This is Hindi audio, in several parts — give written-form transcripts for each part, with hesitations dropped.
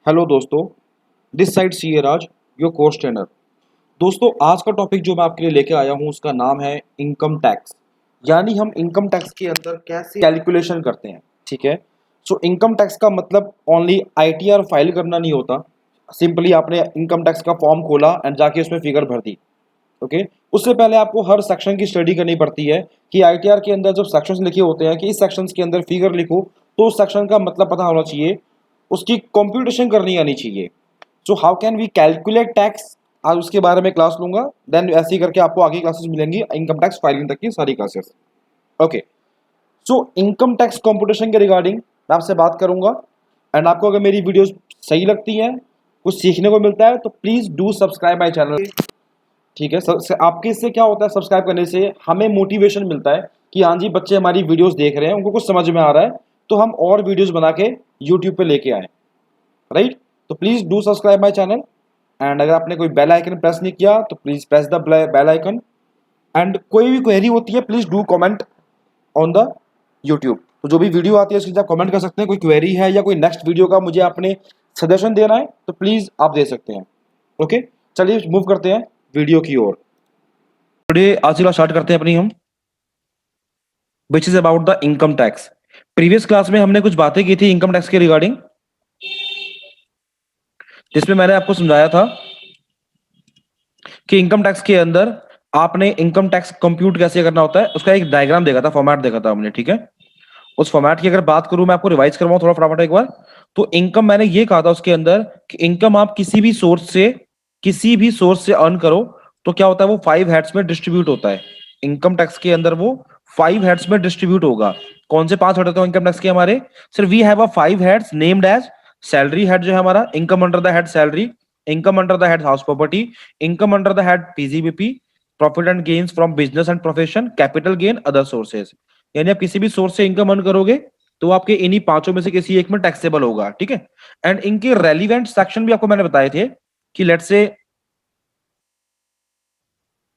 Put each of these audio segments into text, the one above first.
हेलो दोस्तों, this side C A Raj, your course trainer. दोस्तों, आज का टॉपिक जो मैं आपके लिए लेके आया हूँ उसका नाम है इनकम टैक्स। यानी हम इनकम टैक्स के अंदर कैसे कैलकुलेशन करते हैं। ठीक है। सो इनकम टैक्स का मतलब ओनली आईटीआर फाइल करना नहीं होता। सिंपली आपने इनकम टैक्स का फॉर्म खोला एंड जाके उसमें फिगर भर दी। ओके। उससे पहले आपको हर सेक्शन की स्टडी करनी पड़ती है कि आईटीआर के अंदर जब सेक्शंस लिखे होते हैं कि इस सेक्शंस के अंदर फिगर लिखो, तो उस सेक्शन का मतलब पता होना चाहिए, उसकी कंप्यूटेशन करनी आनी चाहिए। So how can we calculate tax, आज उसके बारे में क्लास लूंगा। देन ऐसे ही करके आपको आगे क्लासेस मिलेंगी इनकम टैक्स फाइलिंग तक की सारी classes. Okay. So income tax computation के रिगार्डिंग मैं आपसे बात करूंगा। एंड आपको अगर मेरी वीडियोस सही लगती हैं, कुछ सीखने को मिलता है, तो please do subscribe my channel. ठीक है। आपके इससे क्या होता है, सब्सक्राइब करने से हमें मोटिवेशन मिलता है कि हाँ जी, बच्चे हमारी वीडियोस देख रहे हैं, उनको कुछ समझ में आ रहा है, तो हम और वीडियोस बना के यूट्यूब पे लेके आए। राइट। तो please do subscribe my channel. And अगर आपने कोई बेल आइकन प्रेस नहीं किया तो please press the bell icon. And कोई भी क्वेरी होती है please do comment on the YouTube. तो जो भी वीडियो आती है उसकी आप कमेंट कर सकते हैं। कोई क्वेरी है या कोई नेक्स्ट वीडियो का मुझे आपने सजेशन देना है तो प्लीज आप दे सकते हैं। ओके। चलिए मूव करते हैं वीडियो की ओर। टुडे आज की क्लास स्टार्ट करते हैं अपनी हम, which is about the income tax. Previous class में हमने कुछ बातें की थी इनकम टैक्स के रिगार्डिंग, जिसमें मैंने आपको समझाया था कि इनकम टैक्स के अंदर आपने इनकम टैक्स कंप्यूट कैसे करना होता है, उसका एक डायग्राम देखा था, फॉर्मेट देखा था हमने। ठीक है। उस फॉर्मेट की अगर बात करूं, मैं आपको रिवाइज करवाऊं थोड़ा फटाफट एक बार। तो इनकम मैंने ये कहा था उसके अंदर कि इनकम आप किसी भी सोर्स से अर्न करो, तो क्या होता है, वो 5 हेड्स में डिस्ट्रीब्यूट होता है। इनकम टैक्स के अंदर वो 5 हेड्स में डिस्ट्रीब्यूट होगा। कौन से 5 हेड होते हैं इनकम टैक्स के हमारे? Sir, we have a 5 heads named as salary head जो है हमारा, income under the head salary, income under the head house property, income under the head PGBP, profit and gains from business and profession, capital gain, other sources. यानी आप किसी भी सोर्स से इनकम अर्न करोगे तो आपके इन्हीं पांचों में से किसी एक में टैक्सेबल होगा। ठीक है। एंड इनके रेलिवेंट सेक्शन भी आपको मैंने बताए थे कि लेट्स से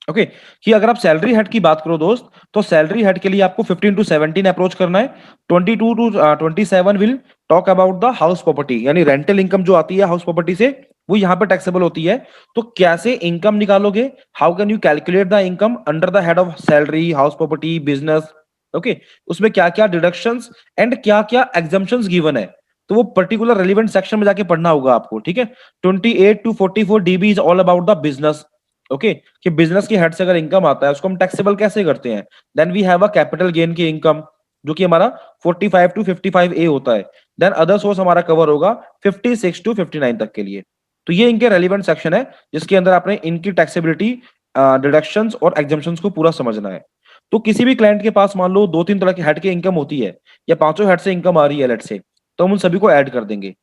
ओके कि अगर आप सैलरी हेड की बात करो दोस्त, तो सैलरी हेड के लिए आपको 15 to 17 अप्रोच करना है। 22 to 27 will talk about the house property, यानी रेंटल इनकम जो आती है हाउस प्रॉपर्टी से, वो यहाँ पे टैक्सेबल होती है। तो कैसे इनकम निकालोगे, how can you calculate the income under the head of salary, house property, business. Okay. उसमें क्या क्या डिडक्शंस एंड क्या क्या एग्जम्पशंस गिवन है, तो वो पर्टिकुलर रेलिवेंट सेक्शन में जाके पढ़ना होगा आपको। ठीक है। 28 to 44 DB is all about the business. Okay. कि बिजनेस की हेड से अगर इनकम आता है उसको हम टैक्सेबल कैसे करते हैं। Then we have a capital gain की इनकम, जो कि हमारा 45 to 55A होता है। देन अदर सोर्स हमारा कवर होगा 56 to 59 तक के लिए। तो ये इनके रेलिवेंट सेक्शन है जिसके अंदर आपने इनकी टैक्सेबिलिटी, डिडक्शंस और एग्जम्पशंस को पूरा समझना है। तो किसी भी क्लाइंट के पास मान लो 2-3 तरह की हेड की इनकम होती है, या पांचों हेड से इनकम आ रही है लेट से, तो हम उन सभी को ऐड कर देंगे।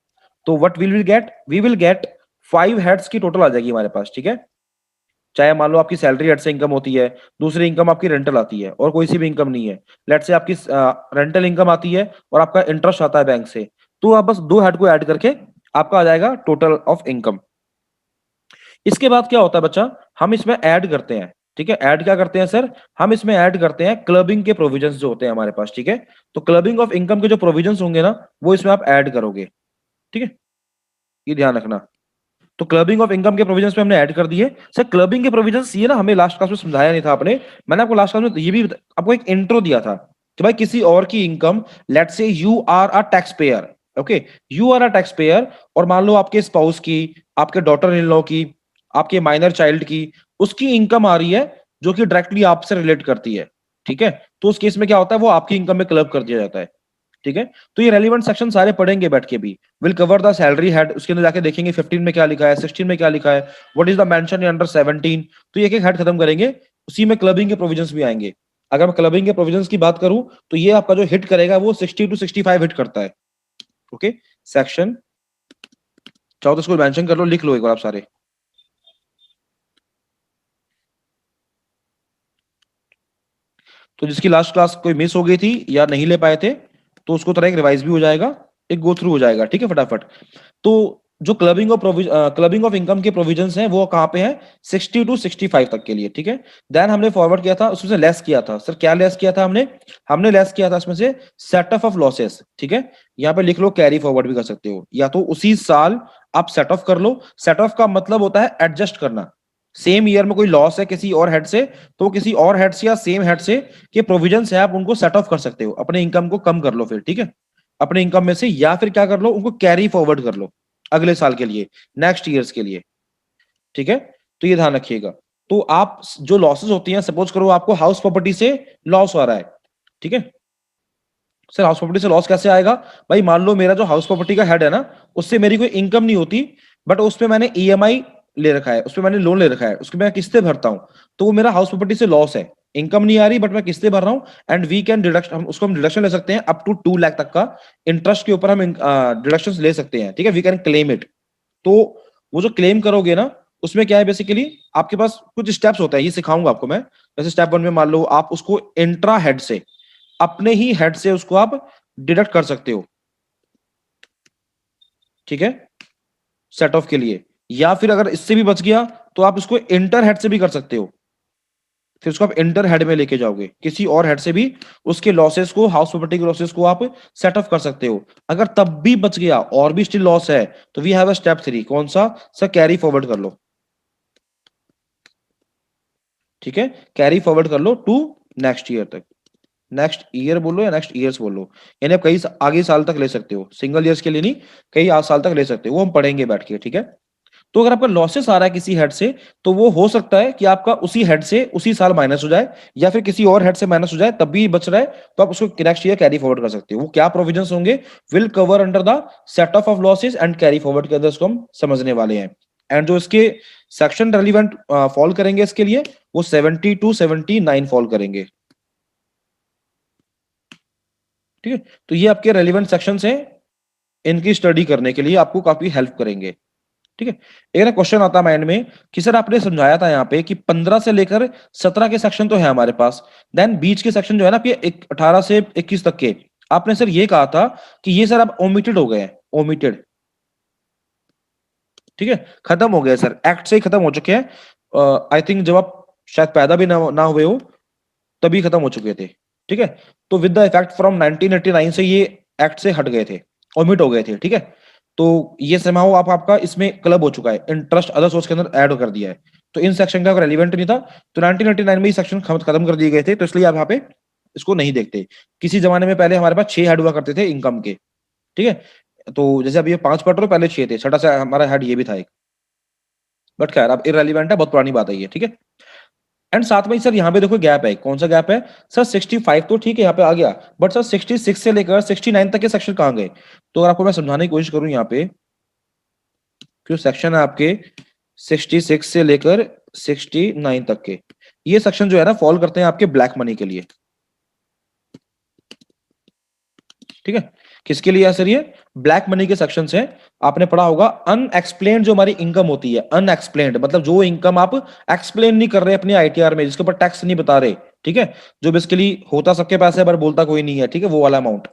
तो what we will get 5 heads की टोटल आ जाएगी हमारे पास। ठीक है। चाहे मान लो आपकी सैलरी हेड से इनकम होती है, दूसरी इनकम आपकी रेंटल आती है, और कोई सी भी इनकम नहीं है, लेट से आपकी रेंटल इनकम आती है और आपका इंटरेस्ट आता है बैंक से, तो आप बस 2 हेड को ऐड करके आपका आ जाएगा टोटल ऑफ इनकम। इसके बाद क्या होता है बच्चा, हम इसमें ऐड करते हैं। ठीक है। ऐड क्या करते हैं सर, हम इसमें ऐड करते हैं क्लबिंग के प्रोविजंस जो होते हैं हमारे पास। ठीक है। तो क्लबिंग ऑफ इनकम के जो प्रोविजंस होंगे ना, वो इसमें आप ऐड करोगे। ठीक है। ये ध्यान रखना। तो क्लबिंग ऑफ इनकम के प्रोविजंस पे हमने ऐड कर दिए। सर, क्लबिंग के प्रोविजंस ये ना हमें लास्ट क्लास में समझाया नहीं था आपने। मैंने आपको लास्ट क्लास में ये भी आपको एक इंट्रो दिया था कि भाई किसी और की income, let's say you are a tax payer. Okay. You are a tax payer, और मान लो आपके स्पाउस की, आपके डॉटर इन लॉ की, आपके माइनर चाइल्ड की, उसकी इनकम आ रही है जो कि डायरेक्टली आपसे रिलेट करती है। ठीक है। तो उस केस में क्या होता है, वो आपकी इनकम में क्लब कर दिया जाता है। ठीक है। तो ये रेलिवेंट सेक्शन सारे पढ़ेंगे बैठ के भी। Will cover the salary head, उसके अंदर जाके देखेंगे 15 में क्या लिखा है, 16 में क्या लिखा है, what is the mention in under 17। तो ये एक एक हेड खत्म करेंगे, उसी में क्लबिंग के प्रोविजंस भी आएंगे। अगर मैं क्लबिंग के प्रोविजंस की बात करूं, तो ये आपका जो हिट करेगा वो 60 to 65 हिट करता है। ओके। सेक्शन, चाहो तो इसको मेंशन कर लो, लिख लो एक बार आप सारे। तो जिसकी लास्ट क्लास कोई मिस हो गई थी या नहीं ले पाए थे, तो उसको तरह एक रिवाइज भी हो जाएगा, एक गो थ्रू हो जाएगा। ठीक है, फटाफट। तो जो क्लबिंग ऑफ इनकम के प्रोविजंस हैं वो कहाँ पे हैं, 60 to 65 तक के लिए, ठीक है। देन हमने फॉरवर्ड किया था, उसमें से लेस किया था। सर क्या लेस किया था हमने, हमने लेस किया था इसमें से सेट ऑफ लॉसेस, ठीक है। यहाँ पे लिख लो, कैरी फॉरवर्ड भी कर सकते हो, या तो उसी साल आप सेट ऑफ कर लो। सेट ऑफ का मतलब होता है एडजस्ट करना। सेम ईयर में कोई लॉस है किसी और हेड से, तो किसी और हेड से या सेम हेड से के प्रोविजंस है, आप उनको सेट ऑफ कर सकते हो, अपने इनकम को कम कर लो फिर, ठीक है, अपने इनकम में से, या फिर क्या कर लो, उनको कैरी फॉरवर्ड कर लो अगले साल के लिए, नेक्स्ट ईयर्स के लिए, ठीक है। तो ये ध्यान रखिएगा। तो आप जो लॉसेस होती हैं, सपोज करो आपको हाउस प्रॉपर्टी से लॉस हो रहा है, ठीक है। सर हाउस प्रॉपर्टी से लॉस कैसे आएगा, भाई मान लो मेरा जो हाउस प्रॉपर्टी का हेड है ना, उससे मेरी कोई इनकम नहीं होती, बट उसपे मैंने ईएमआई ले रखा है, उसपे मैंने लोन ले रखा है, उसकी मैं किस्तें भरता हूं, तो वो मेरा हाउस प्रॉपर्टी से लॉस है, इनकम नहीं आ रही बट मैं किस्तें भर रहा हूं। एंड वी कैन डिडक्शन, हम उसको हम डिडक्शन ले सकते हैं अप टू 2 लाख तक का इंटरेस्ट के ऊपर हम डिडक्शन ले सकते हैं, ठीक है, वी कैन क्लेम इट। तो वो जो क्लेम करोगे ना, उसमें क्या है बेसिकली, आपके पास कुछ स्टेप्स होते हैं, ये सिखाऊंगा आपको मैं। जैसे स्टेप 1 में मान लो आप उसको इंट्रा हेड से, अपने ही हेड से उसको आप डिडक्ट कर सकते हो, ठीक है, सेट ऑफ के लिए। या फिर अगर इससे भी बच गया तो आप इसको इंटर हेड से भी कर सकते हो, फिर उसको आप इंटर हेड में लेके जाओगे किसी और हेड से भी, उसके लॉसेस को, हाउस प्रॉपर्टी के लॉसेस को आप सेट ऑफ कर सकते हो। अगर तब भी बच गया और भी स्टिल लॉस है, तो वी हैव अ स्टेप 3, कौन सा, सर कैरी फॉरवर्ड कर लो, ठीक है, कैरी फॉरवर्ड कर लो टू नेक्स्ट ईयर तक। नेक्स्ट ईयर बोलो या नेक्स्ट ईयर्स बोलो, यानी आप कई आगे साल तक ले सकते हो, सिंगल ईयर्स के लिए नहीं, कई साल तक ले सकते हो, वो हम पढ़ेंगे बैठ के, ठीक है। तो अगर आपका लॉसेस आ रहा है किसी हेड से, तो वो हो सकता है कि आपका उसी हेड से उसी साल माइनस हो जाए, या फिर किसी और हेड से माइनस हो जाए, तब भी बच रहा है, तो आप उसको नेक्स्ट ईयर कैरी फॉरवर्ड कर सकते हो। वो क्या प्रोविजंस होंगे, will cover under the set of losses and carry forward के अंदर इसको हम समझने वाले हैं। एंड जो इसके सेक्शन रेलिवेंट फॉल करेंगे इसके लिए, वो 70 to 79 फॉल करेंगे, ठीक है। तो ये आपके रेलिवेंट सेक्शंस हैं, इनकी स्टडी करने के लिए आपको काफी हेल्प करेंगे, ठीक है। एक ना क्वेश्चन आता है माइंड में कि सर आपने समझाया था यहाँ पे कि 15 से लेकर 17 के सेक्शन तो है हमारे पास, देन बीच के सेक्शन जो है ना आपके 18 से 21 तक के, आपने सर ये कहा था कि ये सर अब ओमिटेड हो गए हैं, ओमिटेड, ठीक है, खत्म हो गए सर, एक्ट से ही खत्म हो चुके हैं। आई थिंक जब आप शायद पैदा भी ना हुए हो तभी खत्म हो चुके थे, ठीक है। तो विद द इफेक्ट फ्रॉम 1989 से ये एक्ट से हट गए थे, ओमिट हो गए थे, ठीक है। तो ये समाओ आप आपका इसमें क्लब हो चुका है, इंटरेस्ट अदर सोर्स के अंदर ऐड कर दिया है, तो इन सेक्शन का रेलिवेंट नहीं था। तो 1989 में ये सेक्शन खत्म कर दिए गए थे, तो इसलिए आप यहाँ पे इसको नहीं देखते। किसी जमाने में पहले हमारे पास 6 हेड हुआ करते थे इनकम के, ठीक है। तो जैसे अब ये 5 पढ़ रहे हो, पहले 6 थे, छठा से हमारा हेड ये भी था एक, बट खैर अब इरेलीवेंट है, बहुत पुरानी बात है ये, ठीक है। एंड साथ में ही सर यहाँ पे देखो गैप है, कौन सा गैप है, सर 65 तो ठीक है यहाँ पे आ गया, बट सर 66 से लेकर 69 तक के सेक्शन कहाँ गए। तो अगर आपको मैं समझाने की कोशिश करूँ यहाँ पे, जो सेक्शन है आपके 66 से लेकर 69 तक के, ये सेक्शन जो है ना फॉल करते हैं आपके ब्लैक मनी के लिए, ठीक है। किसके लिए है सर ये, ब्लैक मनी के सेक्शंस हैं। आपने पढ़ा होगा अनएक्सप्लेन्ड जो हमारी इनकम होती है, अनएक्सप्लेन्ड मतलब जो इनकम आप एक्सप्लेन नहीं कर रहे अपने आईटीआर में, जिसके ऊपर टैक्स नहीं बता रहे, ठीक है, जो बेसिकली होता सबके पास है पर बोलता कोई नहीं है, ठीक है, वो वाला अमाउंट,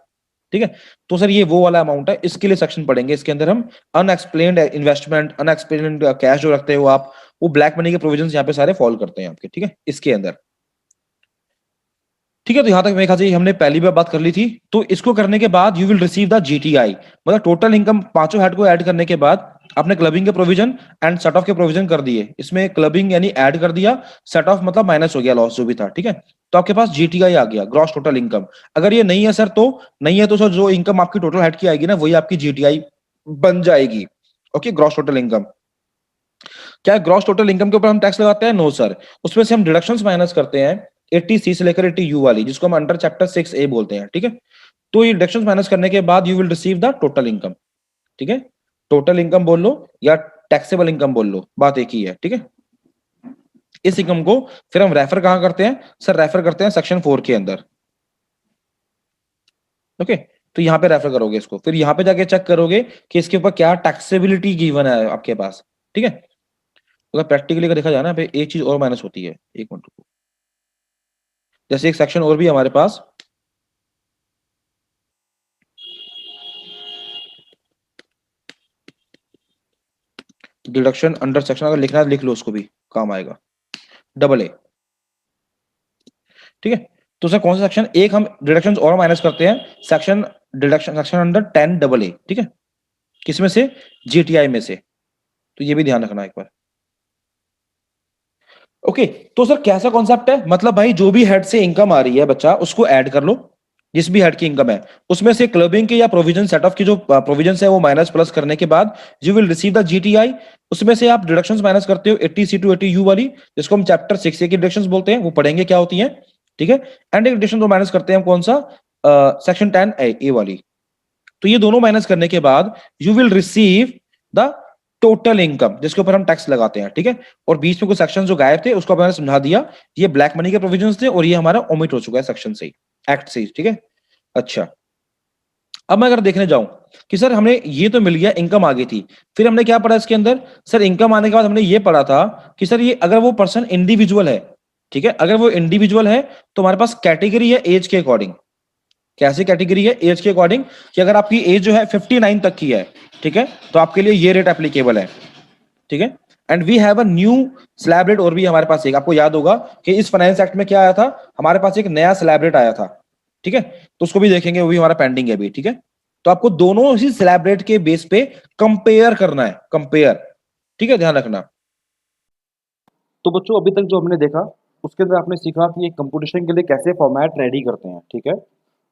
ठीक है। तो सर ये वो वाला अमाउंट है, इसके लिए सेक्शन पढ़ेंगे, इसके अंदर हम अनएक्सप्लेन्ड इन्वेस्टमेंट, अनएक्सप्लेन्ड कैश जो रखते हो आप, वो ब्लैक मनी के प्रोविजंस यहाँ पे सारे फॉलो करते हैं आपके, ठीक है, इसके अंदर, ठीक है। तो यहां तक मेरे ख्याल से हमने पहली बार बात कर ली थी। तो इसको करने के बाद you will receive the GTI, मतलब टोटल इनकम पांचों हेड को ऐड करने के बाद आपने क्लबिंग के प्रोविजन एंड सेट ऑफ के प्रोविजन कर दिए, इसमें क्लबिंग यानी ऐड कर दिया, सेट ऑफ मतलब माइनस हो गया लॉस जो भी था, ठीक है। तो आपके पास जीटीआई आ गया, ग्रॉस टोटल इनकम। अगर ये नहीं है सर तो नहीं है, तो सर जो इनकम आपकी टोटल हेड की आएगी ना वही आपकी जीटीआई बन जाएगी, ओके, ग्रॉस टोटल इनकम। क्या ग्रॉस टोटल इनकम के ऊपर हम टैक्स लगाते हैं, नो सर, उसमें से हम डिडक्शंस माइनस करते हैं 80C से लेकर 80U वाली, जिसको हम अंडर चैप्टर 6A बोलते हैं, ठीक है। तो ये डिडक्शंस माइनस करने के बाद you will receive the total income, ठीक है। टोटल इनकम बोल लो या टैक्सेबल इनकम बोल लो, बात एक ही है, ठीक है। इस इनकम को फिर हम रेफर कहां करते हैं, सर रेफर करते हैं सेक्शन 4 के अंदर, ओके। तो यहाँ पे रेफर करोगे इसको, फिर यहाँ पे जाके चेक करोगे कि इसके ऊपर क्या टैक्सेबिलिटी गिवन है आपके पास, ठीक है। अगर प्रैक्टिकली देखा जाए ना, पे एक चीज और माइनस होती है, एक मिनट रुको। जैसे एक सेक्शन और भी है हमारे पास, डिडक्शन अंडर सेक्शन, अगर लिखना है तो लिख लो, उसको भी काम आएगा, AA। ठीक है, तो सर कौन सा सेक्शन, एक हम डिडक्शन और माइनस करते हैं, section deduction section under 10AA। ठीक है, किसमें से, जीटीआई में से, तो ये भी ध्यान रखना एक बार। ओके, तो सर कैसा कॉन्सेप्ट है, मतलब भाई जो भी हेड से इनकम आ रही है बच्चा, उसको ऐड कर लो, जिस भी हेड की इनकम है उसमें से क्लबिंग के या प्रोविजन सेट ऑफ की जो प्रोविजन है वो माइनस प्लस करने के बाद you will receive the GTI. उसमें से आप डिडक्शंस माइनस करते हो 80C to 80U वाली, जिसको हम चैप्टर 6A की डिडक्शंस बोलते हैं, वो पढ़ेंगे क्या होती है। ठीक है, एंड एक डिडक्शन माइनस करते हैं हम, कौन सा, सेक्शन 10A वाली। तो ये दोनों माइनस करने के बाद you will receive the total income, जिसके ऊपर हम टैक्स लगाते हैं। ठीक है, और बीच में कुछ सेक्शन जो गायब थे उसको मैंने समझा दिया, ये ब्लैक मनी के प्रोविजंस थे और ये हमारा ओमिट हो चुका है सेक्शन से ही, एक्ट से ही। ठीक है, अच्छा, अब मैं अगर देखने जाऊं कि सर हमने ये तो मिल गया, इनकम आ गई थी, फिर हमने क्या पढ़ा इसके अंदर, सर इनकम आने के बाद हमने ये पढ़ा था कि सर ये अगर वो पर्सन इंडिविजुअल है, ठीक है, अगर वो इंडिविजुअल है तो हमारे पास कैटेगरी है एज के अकॉर्डिंग। कैसी कैटेगरी है, एज के अकॉर्डिंग, कि अगर आपकी एज जो है 59 तक की है, ठीक है, तो आपके लिए ये रेट एप्लीकेबल है। ठीक है, and we have a new slab rate, और भी हमारे पास एक, आपको याद होगा कि इस फाइनेंस एक्ट में क्या आया था, हमारे पास एक नया स्लैब रेट आया था। ठीक है, तो उसको भी देखेंगे, वो भी हमारा पेंडिंग है अभी। ठीक है, तो आपको दोनों ही स्लैब रेट के बेस पे कंपेयर करना है, कंपेयर। ठीक है, ध्यान रखना। तो बच्चों अभी तक जो हमने देखा उसके अंदर आपने सीखा कि एक कंपटीशन के लिए कैसे फॉर्मेट रेडी करते हैं। ठीक है,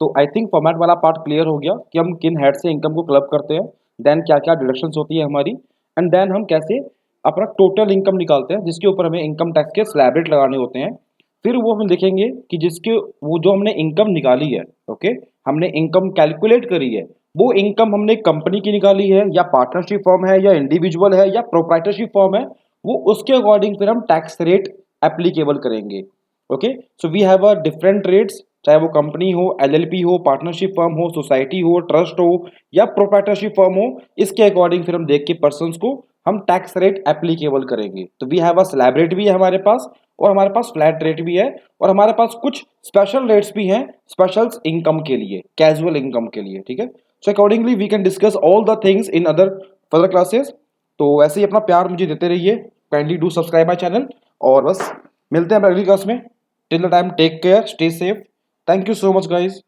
तो आई थिंक फॉर्मेट वाला पार्ट क्लियर हो गया कि हम किन हेड से इनकम को क्लब करते हैं, देन क्या क्या डिडक्शंस होती है हमारी, एंड देन हम कैसे अपना टोटल इनकम निकालते हैं, जिसके ऊपर हमें इनकम टैक्स के स्लैब रेट लगाने होते हैं। फिर वो हम देखेंगे कि जिसके वो जो हमने इनकम निकाली है, ओके, हमने इनकम कैलकुलेट करी है, वो इनकम हमने कंपनी की निकाली है या पार्टनरशिप फॉर्म है या इंडिविजुअल है या प्रोप्राइटरशिप फॉर्म है, वो उसके अकॉर्डिंग फिर हम टैक्स रेट एप्लीकेबल करेंगे। Okay, so we have a different rates, चाहे वो कंपनी हो, एलएलपी हो, पार्टनरशिप फर्म हो, सोसाइटी हो, ट्रस्ट हो या प्रोप्राइटरशिप फर्म हो, इसके अकॉर्डिंग फिर हम देख के पर्सनस को हम टैक्स रेट एप्लीकेबल करेंगे। तो we have a slab rate भी है हमारे पास, और हमारे पास फ्लैट रेट भी है, और हमारे पास कुछ स्पेशल रेट्स भी हैं, स्पेशल इनकम के लिए, कैजुअल इनकम के लिए। ठीक है, so accordingly we can discuss all the things in other further classes. तो ऐसे ही अपना प्यार मुझे देते रहिए, kindly do subscribe my channel, और बस मिलते हैं अगली क्लास में। Till the time take care, stay safe, thank you so much guys.